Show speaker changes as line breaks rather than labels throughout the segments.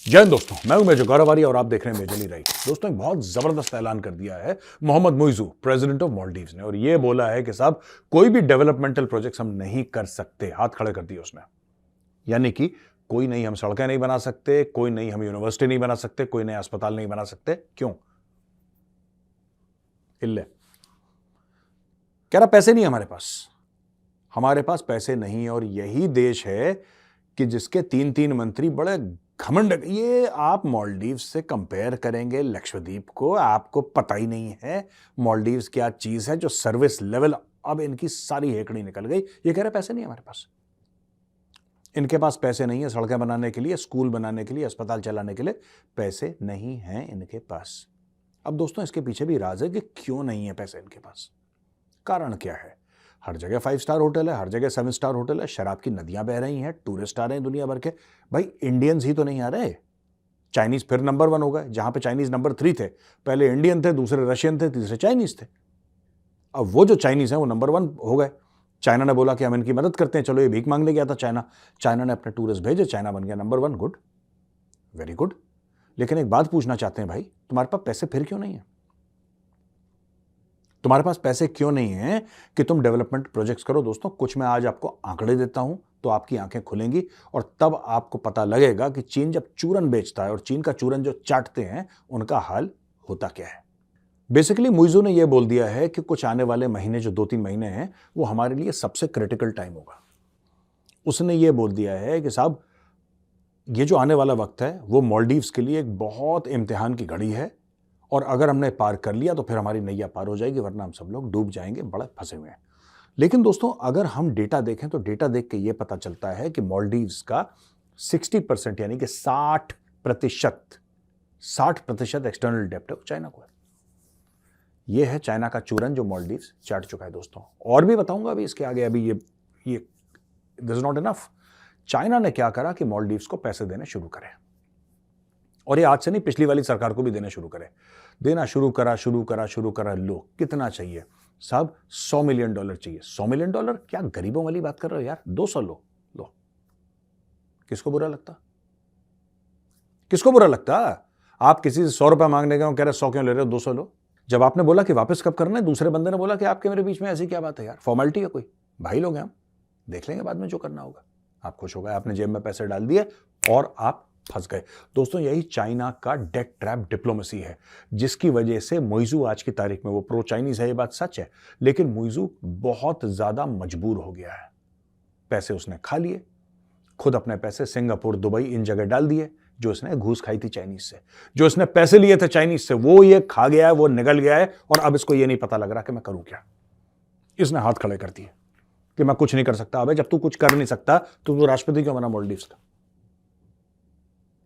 जय हिंद दोस्तों, मैं हूं मेजर गौरवारी और आप देख रहे हैं मेजरली राइट। दोस्तों, एक बहुत जबरदस्त ऐलान कर दिया है मोहम्मद मुइजू, प्रेसिडेंट ऑफ मालदीव्स ने, और ये बोला है कि साहब कोई भी डेवलपमेंटल प्रोजेक्ट्स हम नहीं कर सकते। हाथ खड़े कर दिए उसने। यानी कि कोई नहीं, हम सड़कें नहीं बना सकते, कोई नहीं हम यूनिवर्सिटी नहीं बना सकते, कोई नया अस्पताल नहीं बना सकते। क्यों? इल्ले कह रहा पैसे नहीं हमारे पास पैसे नहीं है। और यही देश है कि जिसके तीन तीन मंत्री बड़े घमंड। ये आप मालदीव से कंपेयर करेंगे लक्षद्वीप को, आपको पता ही नहीं है मालदीव्स क्या चीज है जो सर्विस लेवल। अब इनकी सारी हेकड़ी निकल गई। ये कह रहे पैसे नहीं हमारे पास। इनके पास पैसे नहीं है सड़कें बनाने के लिए, स्कूल बनाने के लिए, अस्पताल चलाने के लिए पैसे नहीं हैं इनके पास। अब दोस्तों, इसके पीछे भी राज है कि क्यों नहीं है पैसे इनके पास। कारण क्या है? हर जगह 5 स्टार होटल है, हर जगह 7 स्टार होटल है, शराब की नदियां बह रही हैं, टूरिस्ट आ रहे हैं दुनिया भर के। भाई इंडियंस ही तो नहीं आ रहे। चाइनीज फिर नंबर 1 हो गए, जहां पे चाइनीज नंबर 3 थे। पहले इंडियन थे, दूसरे रशियन थे, तीसरे चाइनीज थे। अब वो जो चाइनीज हैं वो नंबर 1 हो गए। चाइना ने बोला कि हम इनकी मदद करते हैं, चलो ये भीख मांगने गया था चाइना ने अपने टूरिस्ट भेजे, चाइना बन गया नंबर 1। Good, very good. लेकिन एक बात पूछना चाहते हैं भाई, तुम्हारे पास पैसे फिर क्यों नहीं है? तुम्हारे पास पैसे क्यों नहीं है कि तुम डेवलपमेंट प्रोजेक्ट्स करो? दोस्तों, कुछ मैं आज आपको आंकड़े देता हूं तो आपकी आंखें खुलेंगी और तब आपको पता लगेगा कि चीन जब चूरन बेचता है और चीन का चूरन जो चाटते हैं उनका हाल होता क्या है। बेसिकली मुइजू ने यह बोल दिया है कि कुछ आने वाले महीने, जो 2-3 महीने हैं, वो हमारे लिए सबसे क्रिटिकल टाइम होगा। उसने यह बोल दिया है कि साहब ये जो आने वाला वक्त है वो मालदीव्स के लिए एक बहुत इम्तिहान की घड़ी है, और अगर हमने पार कर लिया तो फिर हमारी नैया पार हो जाएगी, वरना हम सब लोग डूब जाएंगे, बड़े फंसे हुए हैं। लेकिन दोस्तों, अगर हम डेटा देखें तो डेटा देख के यह पता चलता है कि मालदीव्स का 60% यानी कि 60% एक्सटर्नल डेब्ट है चाइना को है। यह है चाइना का चूरन जो मालदीव्स चाट चुका है। दोस्तों, और भी बताऊंगा अभी इसके आगे। अभी ये this is not enough. China ने क्या करा कि मालदीव्स को पैसे देने शुरू करे, और ये आज से नहीं, पिछली वाली सरकार को भी देना शुरू करा। लो, कितना चाहिए साहब? $100 मिलियन चाहिए। $100 मिलियन? क्या गरीबों वाली बात कर रहे हो यार? 200 लो। किसको बुरा लगता? आप किसी से 100 रुपया मांगने गए, कह रहे 100 क्यों ले रहे हो, 200 लो। जब आपने बोला कि वापस कब करना है, दूसरे बंदे ने बोला कि आपके मेरे बीच में ऐसी क्या बात है यार, फॉर्मेलिटी है कोई? भाई लोग हैं हम, देख लेंगे बाद में जो करना होगा। आप खुश हो गए, आपने जेब में पैसे डाल दिए और आप फंस गए। दोस्तों, यही चाइना का डेट ट्रैप डिप्लोमेसी है, जिसकी वजह से मुइजू आज की तारीख में, वो प्रो चाइनीज है, ये बात सच है, लेकिन मुइजू बहुत ज्यादा मजबूर हो गया है। पैसे उसने खा लिए, खुद अपने पैसे सिंगापुर, दुबई, इन जगह डाल दिए जो इसने घूस खाई थी चाइनीज से। जो इसने पैसे लिए थे चाइनीज से, वो ये खा गया है, वो निगल गया है, और अब इसको ये नहीं पता लग रहा कि मैं करूं क्या। इसने हाथ खड़े कर दिए कि मैं कुछ नहीं कर सकता। अबे जब तू कुछ कर नहीं सकता तो तू राष्ट्रपति क्यों बना मालदीव्स का?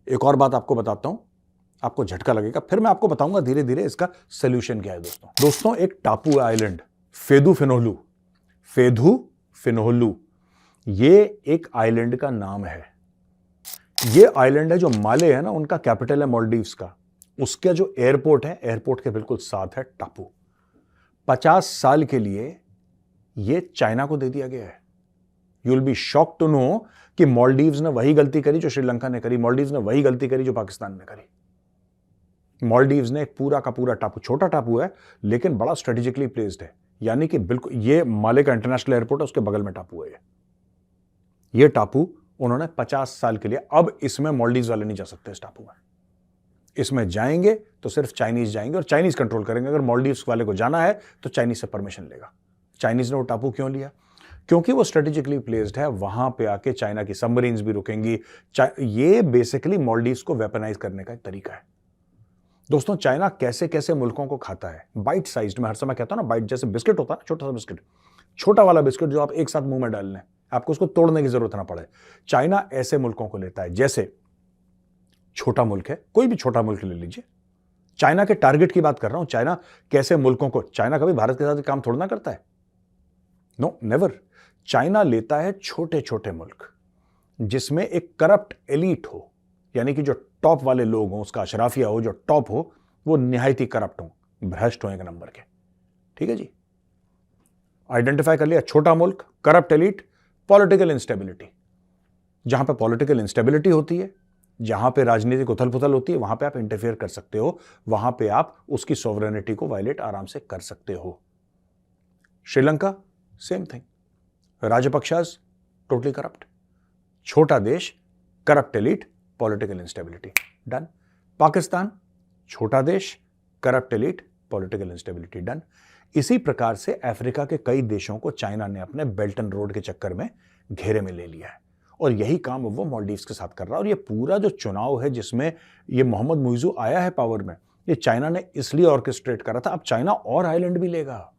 एक और बात आपको बताता हूं, आपको झटका लगेगा, फिर मैं आपको बताऊंगा धीरे धीरे इसका सोल्यूशन क्या है। दोस्तों, एक टापू आइलैंड फेदू फिनोलू, ये एक आइलैंड का नाम है। ये आइलैंड है जो माले है ना, उनका कैपिटल है मालदीव्स का। उसका जो एयरपोर्ट है, एयरपोर्ट के बिल्कुल साथ है टापू। 50 साल के लिए ये चाइना को दे दिया गया है। You will be shocked to know कि मालदीव्स ने वही गलती करी जो श्रीलंका ने करी, मालदीव्स ने वही गलती करी जो पाकिस्तान ने करी। मालदीव्स ने एक पूरा का पूरा टापू, छोटा टापू है लेकिन बड़ा स्ट्रेटेजिकली प्लेस्ड है, यानी कि बिल्कुल ये माले का इंटरनेशनल एयरपोर्ट है, उसके बगल में टापू है। ये टापू उन्होंने 50 साल के लिए, अब इसमें मालदीव्स वाले नहीं जा सकते इस टापू में। इसमें जाएंगे तो सिर्फ चाइनीज जाएंगे और चाइनीज कंट्रोल करेंगे। अगर मालदीव्स वाले को जाना है तो चाइनीज से परमिशन लेगा। चाइनीज ने वो टापू क्यों लिया? क्योंकि वो स्ट्रेटेजिकली प्लेस्ड है, वहां पे आके चाइना की सबमरीन्स भी रुकेंगी। ये बेसिकली मालदीव्स को वेपनाइज करने का एक तरीका है। दोस्तों, चाइना कैसे कैसे मुल्कों को खाता है, बाइट साइज्ड। मैं हर समय कहता हूं ना, बाइट जैसे बिस्किट होता है, छोटा सा बिस्किट, छोटा वाला बिस्किट जो आप एक साथ मुंह में डाल लें, आपको उसको तोड़ने की जरूरत ना पड़े। चाइना ऐसे मुल्कों को लेता है। जैसे छोटा मुल्क है, कोई भी छोटा मुल्क ले लीजिए, चाइना के टारगेट की बात कर रहा हूं। चाइना कैसे मुल्कों को, चाइना कभी भारत के साथ काम थोड़ा ना करता है, नो नेवर। चाइना लेता है छोटे छोटे मुल्क जिसमें एक करप्ट एलीट हो, यानी कि जो टॉप वाले लोग हों, उसका अशराफिया हो जो टॉप हो, वो निहायती करप्ट हो, भ्रष्ट हो एक नंबर के। ठीक है जी, आइडेंटिफाई कर लिया, छोटा मुल्क, करप्ट एलीट, पॉलिटिकल इंस्टेबिलिटी। जहां पे पॉलिटिकल इंस्टेबिलिटी होती है, जहां पे राजनीतिक उथल पुथल होती है वहां पे आप इंटरफेयर कर सकते हो, वहां पे आप उसकी सॉवरेनिटी को वायलेट आराम से कर सकते हो। Sri Lanka same thing, Rajapaksas totally corrupt, छोटा देश, corrupt elite, political instability, done. Pakistan छोटा देश, corrupt elite, political instability, done. इसी प्रकार से अफ्रीका के कई देशों को चाइना ने अपने बेल्ट एंड रोड के चक्कर में घेरे में ले लिया है और यही काम वो मालदीव्स के साथ कर रहा है। और ये पूरा जो चुनाव है जिसमें ये मोहम्मद मुइज़ू आया है पावर में, ये चाइना ने इसलिए ऑर्केस्ट्रेट करा था। अब चाइना और आइलैंड भी लेगा।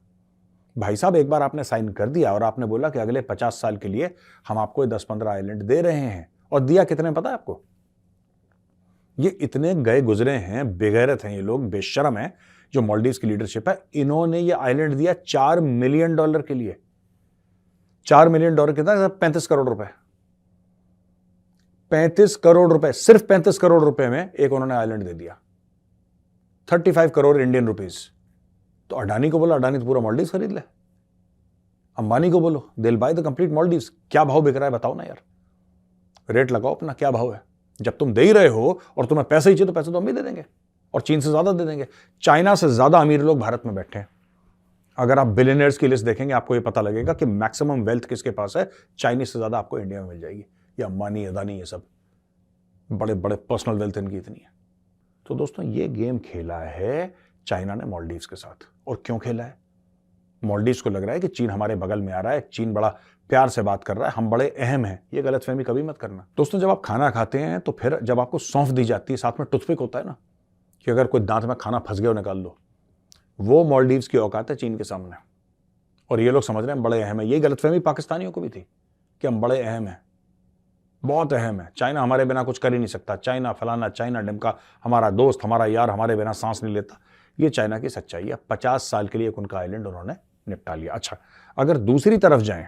भाई साहब, एक बार आपने साइन कर दिया और आपने बोला कि अगले 50 साल के लिए हम आपको 10-15 आइलैंड दे रहे हैं, और दिया कितने पता है आपको? ये इतने गए गुजरे हैं, बेगैरत हैं ये लोग, बेशरम हैं जो मालदीव्स की लीडरशिप है। इन्होंने ये आइलैंड दिया $4 मिलियन के लिए। $4 मिलियन कितना? 35 करोड़ रुपए। 35 करोड़ रुपए, सिर्फ 35 करोड़ रुपए में एक उन्होंने आइलैंड दे दिया। 35 करोड़ इंडियन रुपीज। तो अडानी को बोला, अडानी तो पूरा मालदीव्स खरीद ले। अंबानी को बोलो, दे बाय द कंप्लीट मालदीव्स। क्या भाव बिक रहा है बताओ ना यार, रेट लगाओ अपना, क्या भाव है? जब तुम दे ही रहे हो और तुम्हें पैसे ही चाहिए तो पैसे तो हम भी दे देंगे, और चीन से ज्यादा दे देंगे। चाइना से ज्यादा अमीर लोग भारत में बैठे हैं। अगर आप बिलियनर्स की लिस्ट देखेंगे आपको ये पता लगेगा कि मैक्सिमम वेल्थ किसके पास है। चाइनीज से ज्यादा आपको इंडिया में मिल जाएगी। ये अंबानी, अदानी, ये सब बड़े बड़े पर्सनल वेल्थ इनकी इतनी है। तो दोस्तों, ये गेम खेला है चाइना ने मालदीव्स के साथ। और क्यों खेला है? मालदीव्स को लग रहा है कि चीन हमारे बगल में आ रहा है, चीन बड़ा प्यार से बात कर रहा है, हम बड़े अहम हैं। ये गलतफहमी कभी मत करना दोस्तों। जब आप खाना खाते हैं तो फिर जब आपको सौंफ दी जाती है, साथ में टूथपिक होता है ना, कि अगर कोई दांत में खाना फंस गया हो निकाल लो। वो मालदीव्स की औकात है चीन के सामने। और ये लोग समझ रहे हैं बड़े अहम है। ये गलतफहमी पाकिस्तानियों को भी थी कि हम बड़े अहम हैं, बहुत अहम है, चाइना हमारे बिना कुछ कर ही नहीं सकता, चाइना फलाना, चाइना डिमका, हमारा दोस्त, हमारा यार, हमारे बिना सांस नहीं लेता। ये चाइना की सच्चाई है। 50 साल के लिए एक उनका आइलैंड उन्होंने निपटा लिया। अच्छा, अगर दूसरी तरफ जाएं,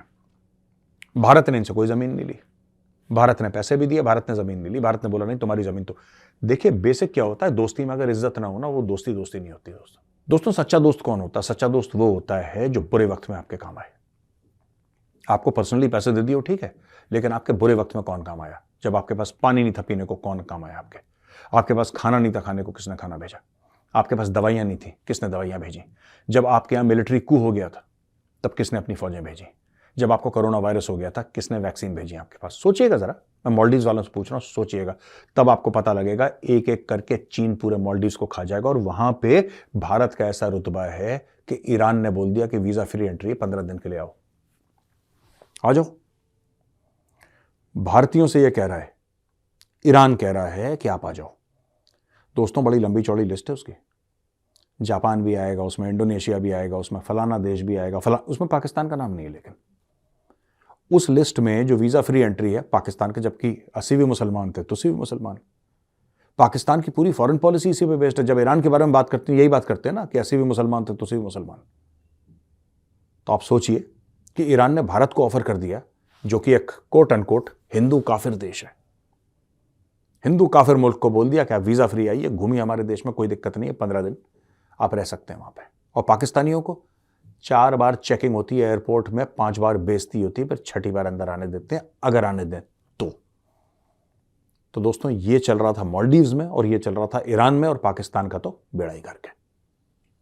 भारत ने इनसे कोई जमीन नहीं ली। भारत ने पैसे भी दिए, भारत ने जमीन नहीं ली। भारत ने बोला नहीं तुम्हारी जमीन तो। देखिए, बेसिक क्या होता है, दोस्ती में अगर इज्जत ना हो ना, वो दोस्ती दोस्ती नहीं होती दोस्तों। सच्चा दोस्त कौन होता है? सच्चा दोस्त वो होता है जो बुरे वक्त में आपके काम आए। आपको पर्सनली पैसे दे दिए ठीक है, लेकिन आपके बुरे वक्त में कौन काम आया? जब आपके पास पानी नहीं था पीने को, कौन काम आया आपके? आपके पास खाना नहीं था खाने को, किसने खाना भेजा? आपके पास दवाइयां नहीं थी, किसने दवाइयां भेजी? जब आपके यहाँ मिलिट्री कू हो गया था, तब किसने अपनी फौजें भेजी? जब आपको कोरोना वायरस हो गया था, किसने वैक्सीन भेजी आपके पास? सोचिएगा जरा, मैं मालदीव्स वालों से पूछ रहा हूं, सोचिएगा। तब आपको पता लगेगा, एक एक करके चीन पूरे मालदीव्स को खा जाएगा। और वहां पे भारत का ऐसा रुतबा है कि ईरान ने बोल दिया कि वीजा फ्री एंट्री 15 दिन के लिए आओ, आ जाओ। भारतीयों से यह कह रहा है, ईरान कह रहा है कि आप आ जाओ। दोस्तों, बड़ी लंबी चौड़ी लिस्ट है उसकी। जापान भी आएगा उसमें, इंडोनेशिया भी आएगा उसमें, फलाना देश भी आएगा, उसमें पाकिस्तान का नाम नहीं है। लेकिन उस लिस्ट में जो वीजा फ्री एंट्री है पाकिस्तान के, जबकि 80 भी मुसलमान थे, तुसी भी मुसलमान। पाकिस्तान की पूरी फॉरेन पॉलिसी इसी पे बेस्ड है। जब ईरान के बारे में बात करते हैं, यही बात करते हैं ना कि 80 भी मुसलमान थे, तुसी भी मुसलमान। तो आप सोचिए कि ईरान ने भारत को ऑफर कर दिया, जो कि एक कोट अनकोट हिंदू काफिर देश है। हिंदू काफिर मुल्क को बोल दिया कि आप वीजा फ्री आइए, घूमिए हमारे देश में, कोई दिक्कत नहीं है, 15 दिन आप रह सकते हैं वहां पे। और पाकिस्तानियों को 4 बार चेकिंग होती है एयरपोर्ट में, 5 बार बेइज्जती होती है, फिर 6ठी बार अंदर आने देते हैं, अगर आने दें तो दोस्तों, ये चल रहा था मालदीव्स में और ये चल रहा था ईरान में, और पाकिस्तान का तो बेड़ा ही गर्क है।